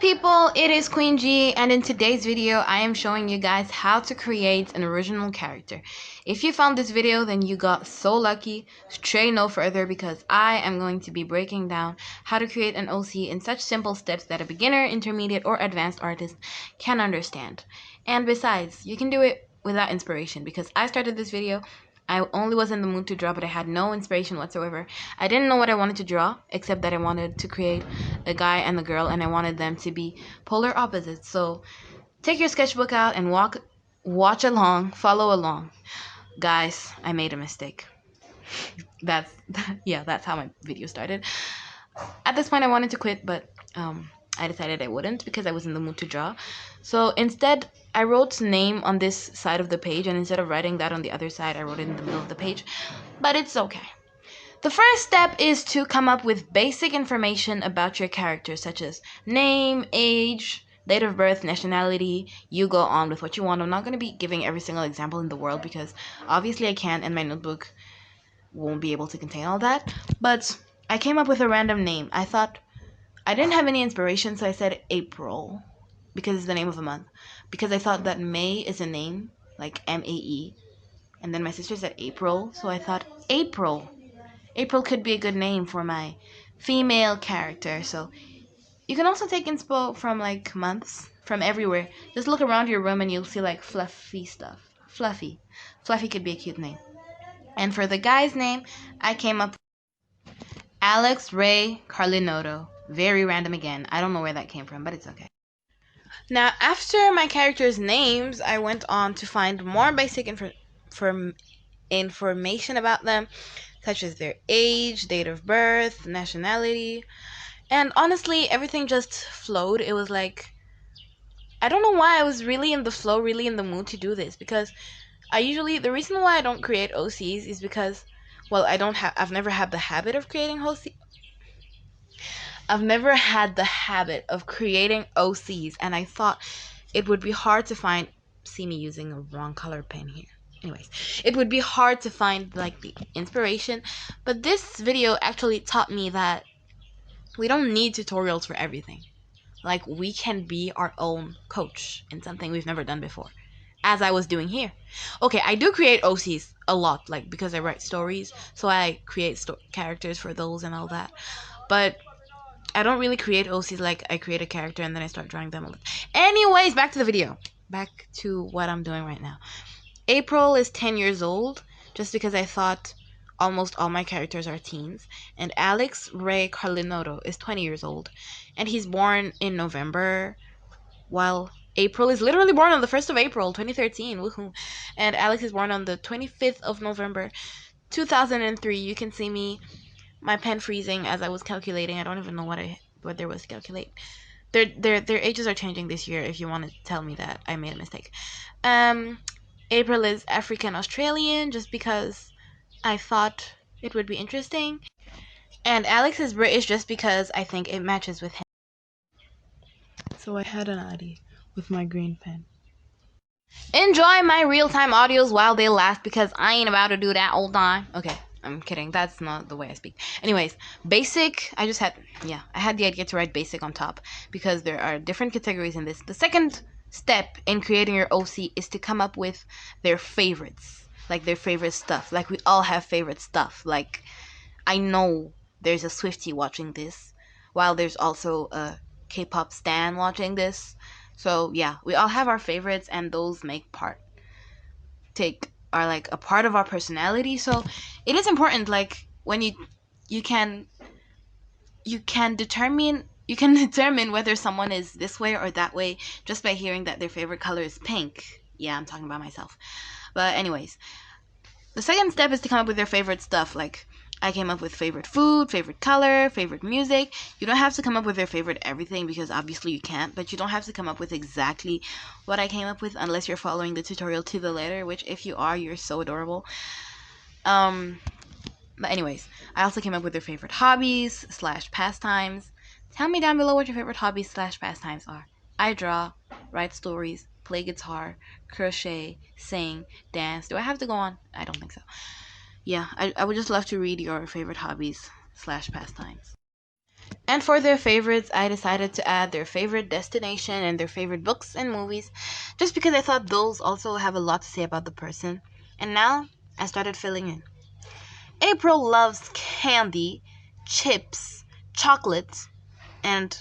people, it is Queen G, and in today's video I am showing you guys how to create an original character. If you found this video, then you got so lucky. Stray no further, because I am going to be breaking down how to create an OC in such simple steps that a beginner, intermediate, or advanced artist can understand. And besides, you can do it without inspiration, because I started this video, I only was in the mood to draw, but I had no inspiration whatsoever. I didn't know what I wanted to draw, except that I wanted to create a guy and a girl, and I wanted them to be polar opposites. So take your sketchbook out and watch along, follow along. Guys, I made a mistake. That's how my video started. At this point I wanted to quit, but I decided I wouldn't because I was in the mood to draw. So instead, I wrote name on this side of the page, and instead of writing that on the other side, I wrote it in the middle of the page. But it's okay. The first step is to come up with basic information about your character, such as name, age, date of birth, nationality. You go on with what you want. I'm not going to be giving every single example in the world because obviously I can't, and my notebook won't be able to contain all that. But I came up with a random name. I thought I didn't have any inspiration, so I said April because it's the name of a month. Because I thought that May is a name, like Mae. And then my sister said April, so I thought April. April could be a good name for my female character. So you can also take inspo from like months, from everywhere. Just look around your room and you'll see like fluffy stuff. Fluffy. Fluffy could be a cute name. And for the guy's name, I came up with Alex Ray Carlinoto. Very random again. I don't know where that came from, but it's okay. Now, after my character's names, I went on to find more basic information about them, such as their age, date of birth, nationality. And honestly, everything just flowed. It was like, I don't know why I was really in the flow, really in the mood to do this, because the reason why I don't create OCs is because, well, I've never had the habit of creating OCs, and I thought it would be hard to find. See me using a wrong color pen here. Anyways, it would be hard to find like the inspiration, but this video actually taught me that we don't need tutorials for everything. Like, we can be our own coach in something we've never done before, as I was doing here. Okay, I do create OCs a lot, like, because I write stories, so I create characters for those and all that. But I don't really create OCs like I create a character and then I start drawing them. Anyways, back to the video. Back to what I'm doing right now. April is 10 years old, just because I thought almost all my characters are teens. And Alex Ray Carlinoto is 20 years old, and he's born in November, while April is literally born on the 1st of April, 2013. Woohoo. And Alex is born on the 25th of November, 2003. You can see my pen freezing as I was calculating. I don't even know what there was to calculate. Their ages are changing this year, if you want to tell me that I made a mistake. April is African Australian, just because I thought it would be interesting. And Alex is British, just because I think it matches with him. So I had an idea with my green pen. Enjoy my real-time audios while they last, because I ain't about to do that all time. Okay, I'm kidding. That's not the way I speak. Anyways, basic. I had the idea to write basic on top because there are different categories in this. The second step in creating your OC is to come up with their favorites, like their favorite stuff. Like, we all have favorite stuff. Like, I know there's a Swiftie watching this, while there's also a K-pop stan watching this. So yeah, we all have our favorites, and those are like a part of our personality. So it is important, like, when you can determine whether someone is this way or that way just by hearing that their favorite color is pink. Yeah, I'm talking about myself. But anyways, the second step is to come up with their favorite stuff. Like, I came up with favorite food, favorite color, favorite music. You don't have to come up with their favorite everything, because obviously you can't, but you don't have to come up with exactly what I came up with unless you're following the tutorial to the letter, which if you are, you're so adorable. But anyways, I also came up with their favorite hobbies / pastimes. Tell me down below what your favorite hobbies / pastimes are. I draw, write stories, play guitar, crochet, sing, dance. Do I have to go on? I don't think so. Yeah, I would just love to read your favorite hobbies / pastimes. And for their favorites, I decided to add their favorite destination and their favorite books and movies, just because I thought those also have a lot to say about the person. And now I started filling in. April loves candy, chips, chocolates, and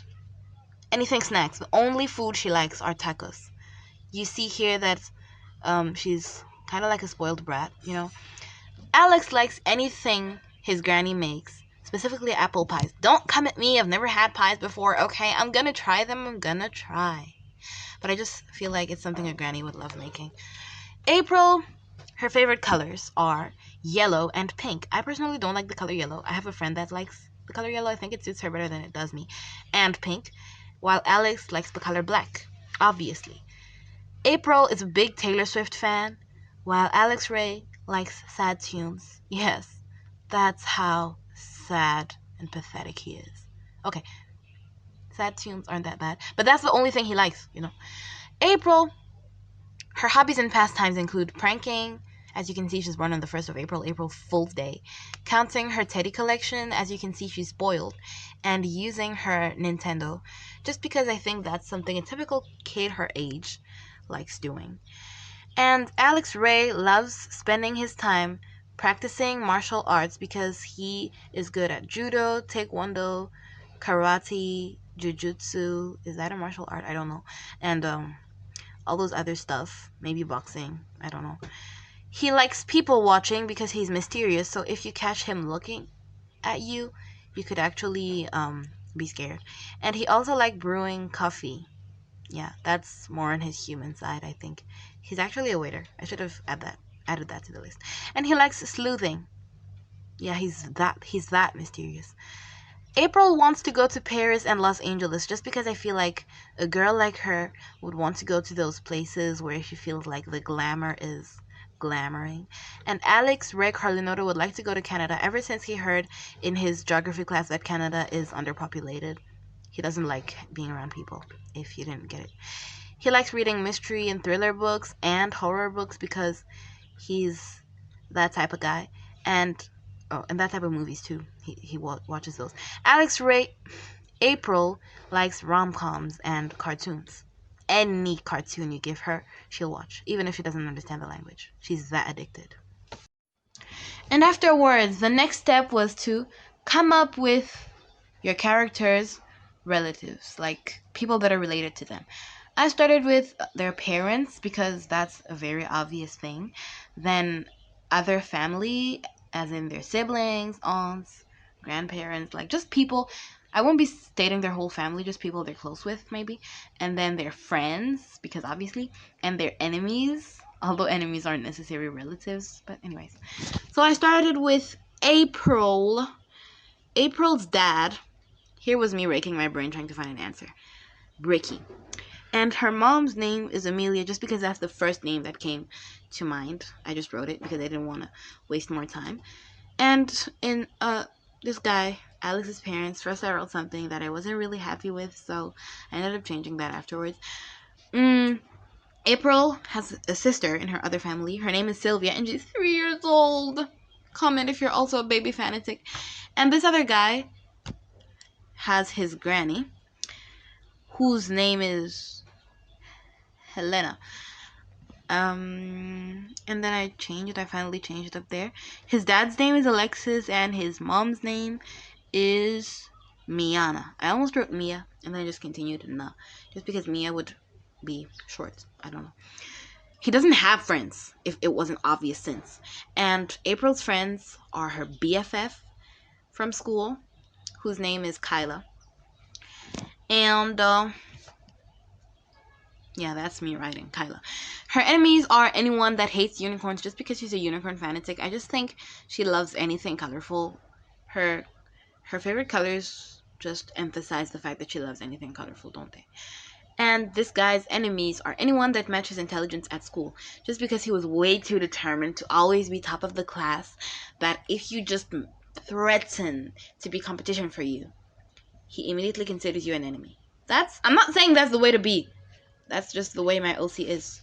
anything snacks. The only food she likes are tacos. You see here that she's kind of like a spoiled brat, you know. Alex likes anything his granny makes, specifically apple pies. Don't come at me. I've never had pies before. Okay, I'm gonna try them. I'm gonna try. But I just feel like it's something a granny would love making. April, her favorite colors are yellow and pink. I personally don't like the color yellow. I have a friend that likes the color yellow. I think it suits her better than it does me. And pink. While Alex likes the color black, obviously. April is a big Taylor Swift fan, while Alex Ray likes sad tunes. Yes, that's how sad and pathetic he is. Okay, sad tunes aren't that bad, but that's the only thing he likes, you know. April, her hobbies and pastimes include pranking. As you can see, she's born on the 1st of April, April Fool's Day. Counting her teddy collection. As you can see, she's spoiled. And using her Nintendo, just because I think that's something a typical kid her age likes doing. And Alex Ray loves spending his time practicing martial arts because he is good at judo, taekwondo, karate, jujutsu. Is that a martial art? I don't know. And all those other stuff. Maybe boxing. I don't know. He likes people watching because he's mysterious. So if you catch him looking at you, you could actually be scared. And he also likes brewing coffee. Yeah, that's more on his human side, I think. He's actually a waiter. I should have added that to the list. And he likes sleuthing. Yeah, he's that mysterious. April wants to go to Paris and Los Angeles just because I feel like a girl like her would want to go to those places where she feels like the glamour is glamoring. And Alex Ray Carlinoto would like to go to Canada ever since he heard in his geography class that Canada is underpopulated. He doesn't like being around people, if you didn't get it. He likes reading mystery and thriller books and horror books because he's that type of guy. And that type of movies too. He watches those. April likes rom-coms and cartoons. Any cartoon you give her, she'll watch, even if she doesn't understand the language. She's that addicted. And afterwards, the next step was to come up with your character's relatives, like people that are related to them. I started with their parents because that's a very obvious thing. Then other family, as in their siblings, aunts, grandparents, like just people. I won't be stating their whole family, just people they're close with, maybe. And then their friends, because obviously, and their enemies, although enemies aren't necessarily relatives. But anyways, so I started with April. April's dad. Here was me raking my brain trying to find an answer. Bricky. And her mom's name is Amelia just because that's the first name that came to mind. I just wrote it because I didn't want to waste more time. And in this guy, Alex's parents, first I wrote something that I wasn't really happy with, so I ended up changing that afterwards. April has a sister in her other family. Her name is Sylvia, and she's 3 years old. Comment if you're also a baby fanatic. And this other guy has his granny, whose name is Helena. And then I finally changed it up there. His dad's name is Alexis, and his mom's name is Miana. I almost wrote Mia, and then I just continued Na, just because Mia would be short. I don't know. He doesn't have friends, if it wasn't obvious since. And April's friends are her BFF from school, whose name is Kyla. And yeah, that's me writing Kyla. Her enemies are anyone that hates unicorns just because she's a unicorn fanatic. I just think she loves anything colorful. Her favorite colors just emphasize the fact that she loves anything colorful, don't they? And this guy's enemies are anyone that matches intelligence at school, just because he was way too determined to always be top of the class, that if you just threaten to be competition for you, he immediately considers you an enemy. I'm not saying that's the way to be. That's just the way my OC is.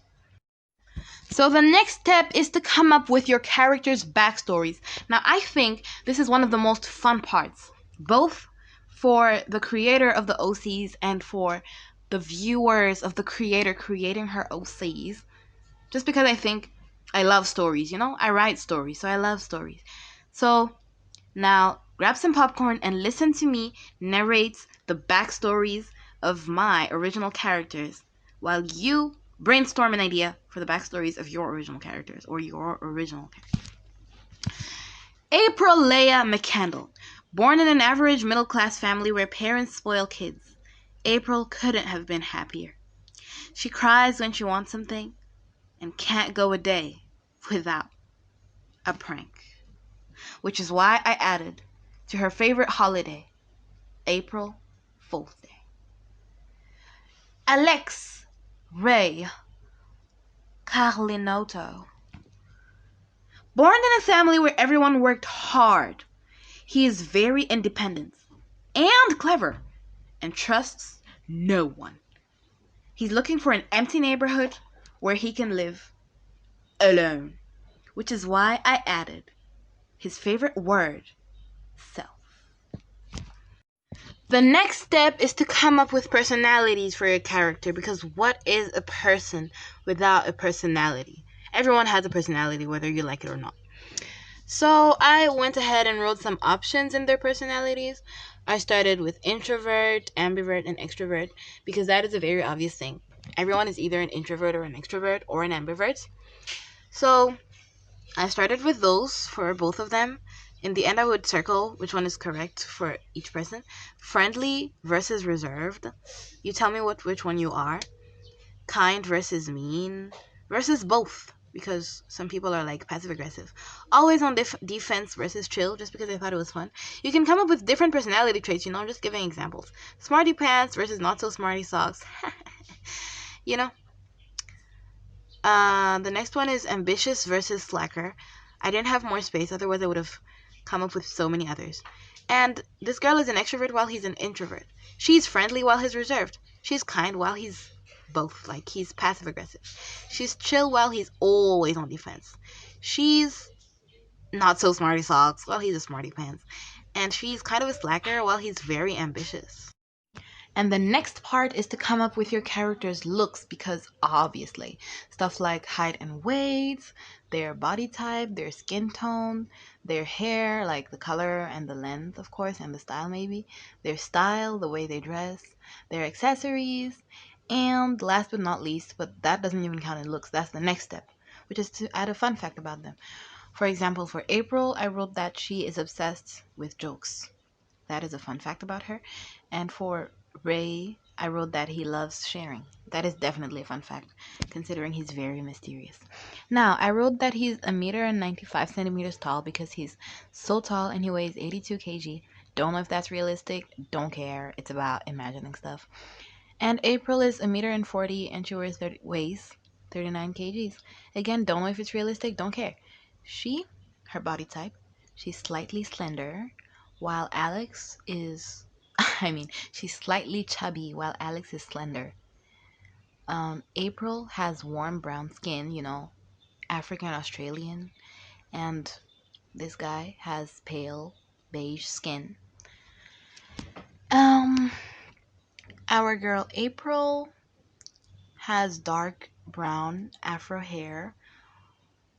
So the next step is to come up with your characters' backstories. Now, I think this is one of the most fun parts, both for the creator of the OCs and for the viewers of the creator creating her OCs, just because I think I love stories, you know? I write stories, so I love stories. So now grab some popcorn and listen to me narrate the backstories of my original characters while you brainstorm an idea for the backstories of your original characters or your original characters. April Leia McCandle. Born in an average middle-class family where parents spoil kids, April couldn't have been happier. She cries when she wants something and can't go a day without a prank. Which is why I added to her favorite holiday, April Fool's Day. Alex Ray Carlinotto. Born in a family where everyone worked hard, he is very independent and clever and trusts no one. He's looking for an empty neighborhood where he can live alone, which is why I added his favorite word, self. The next step is to come up with personalities for your character, because what is a person without a personality? Everyone has a personality, whether you like it or not. So I went ahead and wrote some options in their personalities. I started with introvert, ambivert, and extrovert, because that is a very obvious thing. Everyone is either an introvert or an extrovert or an ambivert. So I started with those for both of them. In the end, I would circle which one is correct for each person. Friendly versus reserved. You tell me which one you are. Kind versus mean versus both, because some people are like passive aggressive. Always on defense versus chill, just because I thought it was fun. You can come up with different personality traits, you know, just giving examples. Smarty pants versus not so smarty socks. You know. The next one is ambitious versus slacker. I didn't have more space, otherwise I would have come up with so many others. And this girl is an extrovert while he's an introvert. She's friendly while he's reserved. She's kind while he's both, like he's passive aggressive. She's chill while he's always on defense. She's not so smarty socks while he's a smarty pants. And she's kind of a slacker while he's very ambitious. And the next part is to come up with your character's looks, because obviously stuff like height and weight, their body type, their skin tone, their hair, like the color and the length, of course, and the style maybe, their style, the way they dress, their accessories, and last but not least, but that doesn't even count in looks, that's the next step, which is to add a fun fact about them. For example, for April, I wrote that she is obsessed with jokes. That is a fun fact about her. And for Ray, I wrote that he loves sharing. That is definitely a fun fact, considering he's very mysterious. Now, I wrote that he's 1.95 meters tall, because he's so tall and he weighs 82 kg. Don't know if that's realistic. Don't care. It's about imagining stuff. And April is 1.40 meters and she weighs 39 kgs. Again, don't know if it's realistic. Don't care. Her body type, she's slightly slender, while Alex is, she's slightly chubby while Alex is slender. April has warm brown skin, you know, African Australian, and this guy has pale beige skin. Our girl April has dark brown afro hair,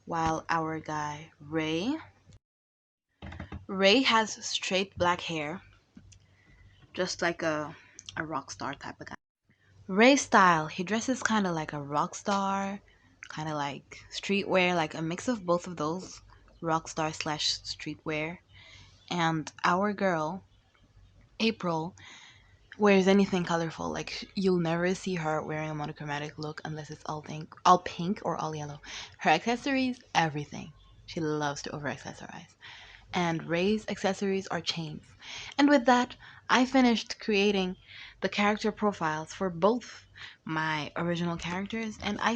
while our guy Ray has straight black hair, just like a rock star type of guy. Ray's style, he dresses kind of like a rock star, kind of like streetwear, like a mix of both of those, rock star slash streetwear. And our girl, April, wears anything colorful. Like, you'll never see her wearing a monochromatic look unless it's all pink or all yellow. Her accessories, everything. She loves to over accessorize. And Ray's accessories are chains. And with that, I finished creating the character profiles for both my original characters, and I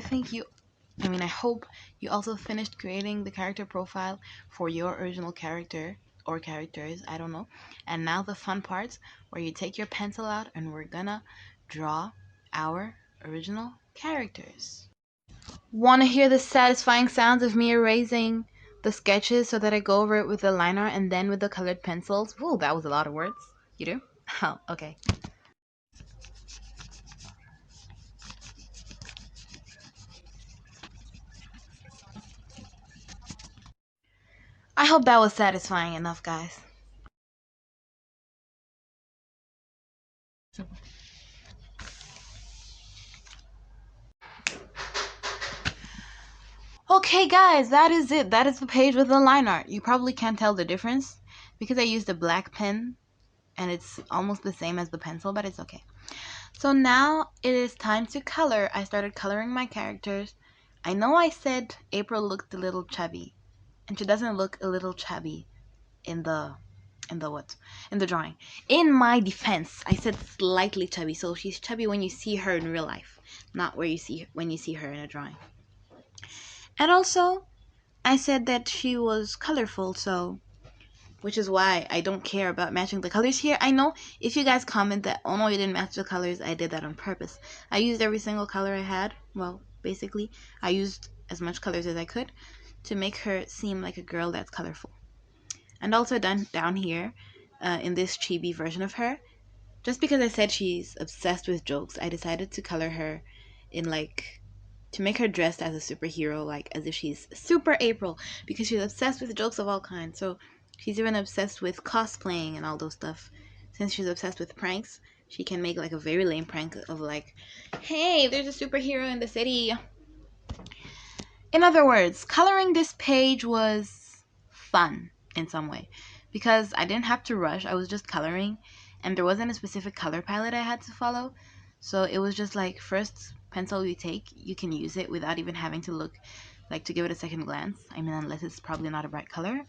hope you also finished creating the character profile for your original character or characters, I don't know. And now the fun parts, where you take your pencil out and we're gonna draw our original characters. Want to hear the satisfying sounds of me erasing the sketches so that I go over it with the liner and then with the colored pencils? Whoa, that was a lot of words. You do? Oh, okay. I hope that was satisfying enough, guys. Okay, guys, that is it. That is the page with the line art. You probably can't tell the difference because I used a black pen and it's almost the same as the pencil, but it's okay. So now it is time to color. I started coloring my characters. I know I said April looked a little chubby, and she doesn't look a little chubby in the what? In the drawing. In my defense, I said slightly chubby, so she's chubby when you see her in real life, not where you see when you see her in a drawing. And also, I said that she was colorful, so which is why I don't care about matching the colors here. I know if you guys comment that, oh no, you didn't match the colors, I did that on purpose. I used every single color I had. Well, basically, I used as much colors as I could to make her seem like a girl that's colorful. And also down here, in this chibi version of her, just because I said she's obsessed with jokes, I decided to color her in like to make her dressed as a superhero, like as if she's Super April, because she's obsessed with jokes of all kinds. So she's even obsessed with cosplaying and all those stuff. Since she's obsessed with pranks, she can make like a very lame prank of like, hey, there's a superhero in the city. In other words, coloring this page was fun in some way because I didn't have to rush. I was just coloring and there wasn't a specific color palette I had to follow. So it was just like first pencil you take, you can use it without even having to look like to give it a second glance. I mean, unless it's probably not a bright color.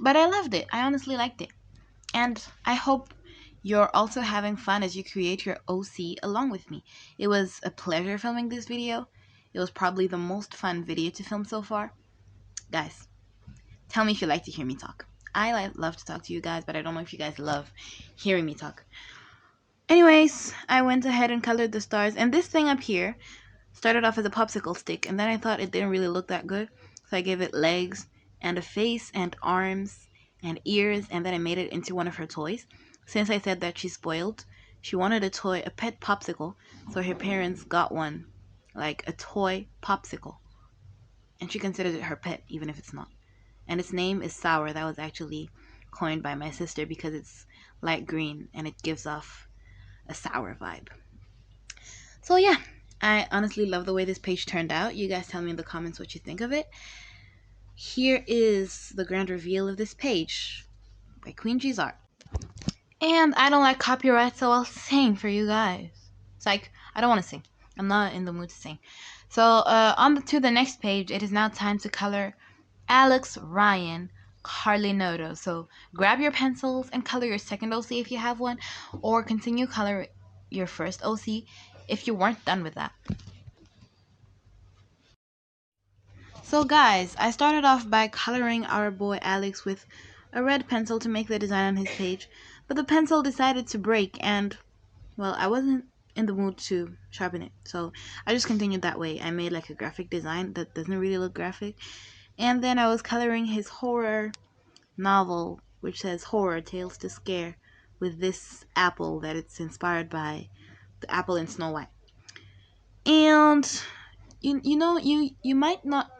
But I loved it. I honestly liked it. And I hope you're also having fun as you create your OC along with me. It was a pleasure filming this video. It was probably the most fun video to film so far. Guys, tell me if you like to hear me talk. I love to talk to you guys, but I don't know if you guys love hearing me talk. Anyways, I went ahead and colored the stars, and this thing up here started off as a popsicle stick, and then I thought it didn't really look that good, so I gave it legs and a face and arms and ears, and then I made it into one of her toys. Since I said that she's spoiled, she wanted a toy, a pet popsicle, so her parents got one, like a toy popsicle, and she considers it her pet, even if it's not. And its name is Sour. That was actually coined by my sister because it's light green and it gives off a sour vibe. So yeah, I honestly love the way this page turned out. You guys tell me in the comments what you think of it. Here is the grand reveal of this page by Queen G's art. And I don't like copyright, so I'll sing for you guys. It's like, I don't want to sing. I'm not in the mood to sing. So to the next page, it is now time to color Alex Ryan Carlinoto. So grab your pencils and color your second OC if you have one, or continue color your first OC if you weren't done with that. So guys, I started off by coloring our boy Alex with a red pencil to make the design on his page, but the pencil decided to break and, well, I wasn't in the mood to sharpen it, so I just continued that way. I made like a graphic design that doesn't really look graphic, and then I was coloring his horror novel, which says Horror Tales to Scare, with this apple that it's inspired by, the apple in Snow White. And you might not,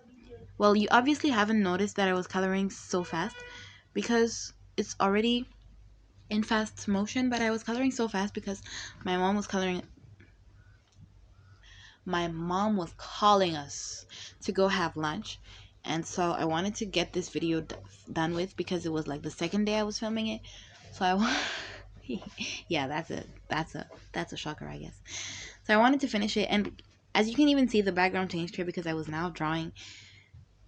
well, you obviously haven't noticed that I was coloring so fast because it's already in fast motion, but I was coloring so fast because my mom was calling us to go have lunch, and so I wanted to get this video done with because it was like the second day I was filming it. So yeah, that's a shocker, I guess. So I wanted to finish it, and as you can even see, the background changed here because I was now drawing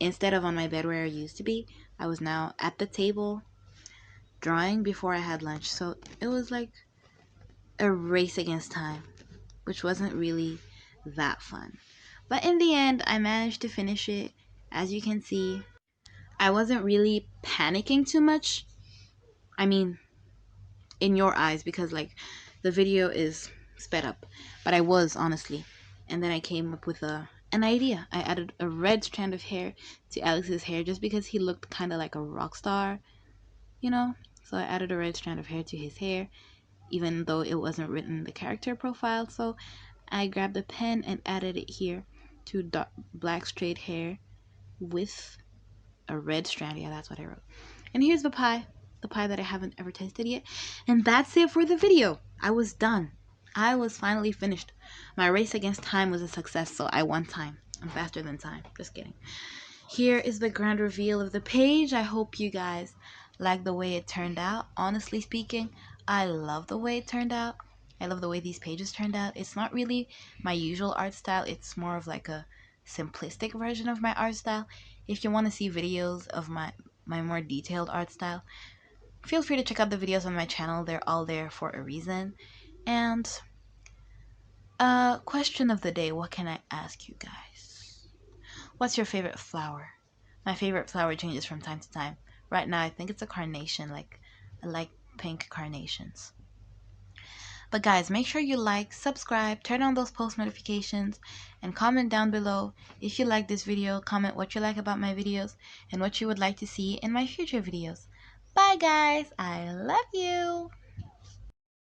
instead of on my bed where I used to be. I was now at the table drawing before I had lunch. So it was like a race against time, which wasn't really that fun. But in the end, I managed to finish it. As you can see, I wasn't really panicking too much. I mean, in your eyes, because like the video is sped up, but I was honestly. And then I came up with an idea. I added a red strand of hair to Alex's hair just because he looked kind of like a rock star, you know? So I added a red strand of hair to his hair, even though it wasn't written in the character profile. So I grabbed a pen and added it here to black straight hair with a red strand. Yeah, that's what I wrote. And here's the pie that I haven't ever tasted yet. And that's it for the video. I was done. I was finally finished. My race against time was a success, so I won time. I'm faster than time. Just kidding. Here is the grand reveal of the page. I hope you guys like the way it turned out. Honestly speaking, I love the way it turned out. I love the way these pages turned out. It's not really my usual art style. It's more of like a simplistic version of my art style. If you want to see videos of my more detailed art style, feel free to check out the videos on my channel. They're all there for a reason. And question of the day, what can I ask you guys? What's your favorite flower? My favorite flower changes from time to time. Right now I think it's a carnation. Like, I like pink carnations. But guys, make sure you like, subscribe, turn on those post notifications, and comment down below if you like this video. Comment what you like about my videos and what you would like to see in my future videos. Bye guys, I love you.